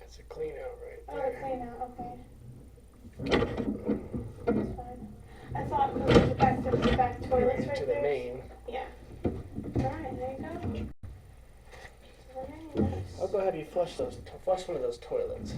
That's a clean out right Oh, there. the clean out, okay. That's fine. I thought it was the back toilets right To the there. main. Yeah. Alright, there you go. Very nice. I'll go have you flush one of those toilets.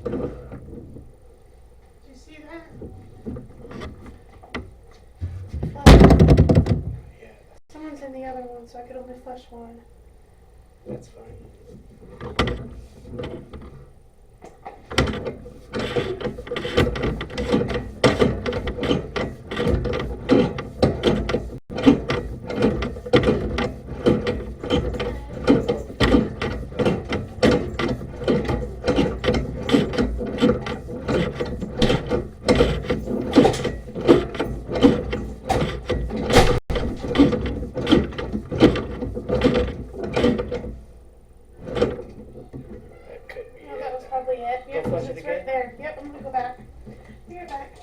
Did you see that? Yeah, Someone's in the other one, so I could only flush one. that's fine. That could be No, it. that was probably it. Yep, flush it it's again? right there. Yep, I'm gonna go back. Be right back.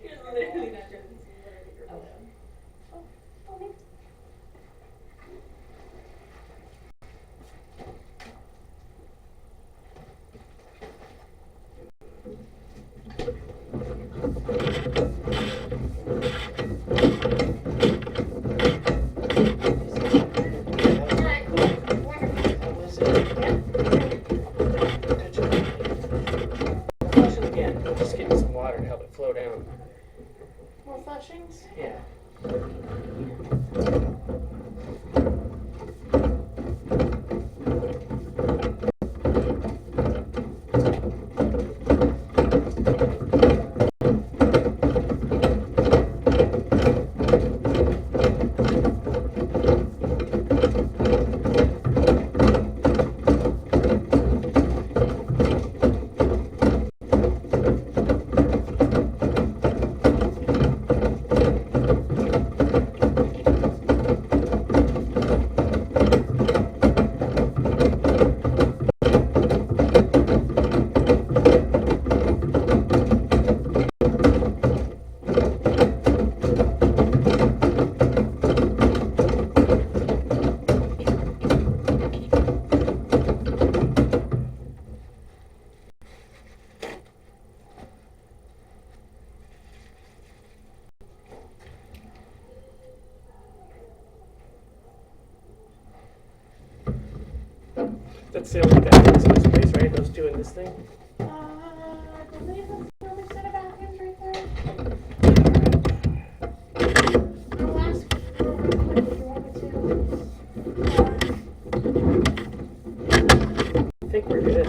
You're literally not joking. Alright, cool. Wonderful. That was it. Good job. Flush it again. Just give me some water to help it flow down. More flushings? Yeah. That's the only bathrooms in this place, right? Those two in this thing? I believe that's the only set of bathrooms right there. I'll ask real quick if you want me to. I think we're good.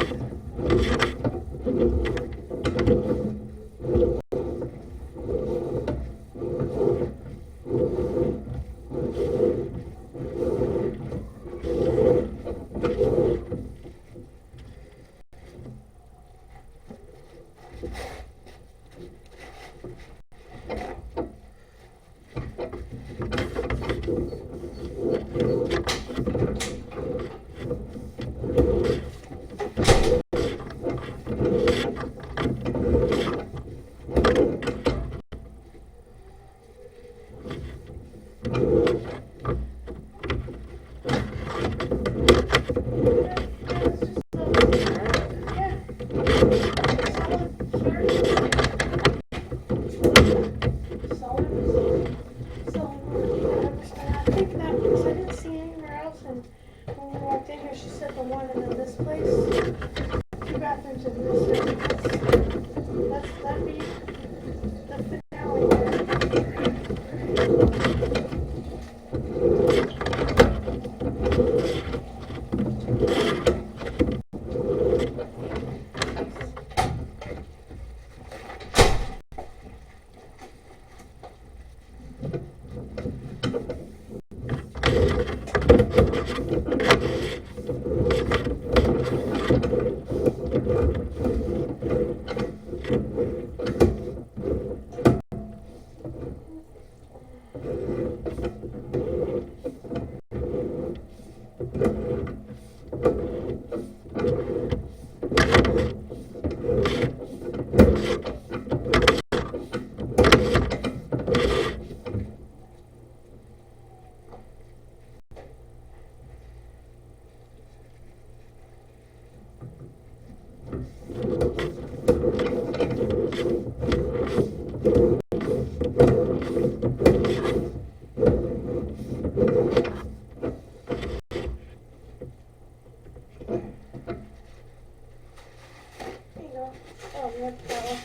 She said the one and then this place. 2 bathrooms in this room. That'd be the finale there. There you go. Oh, you have to towel.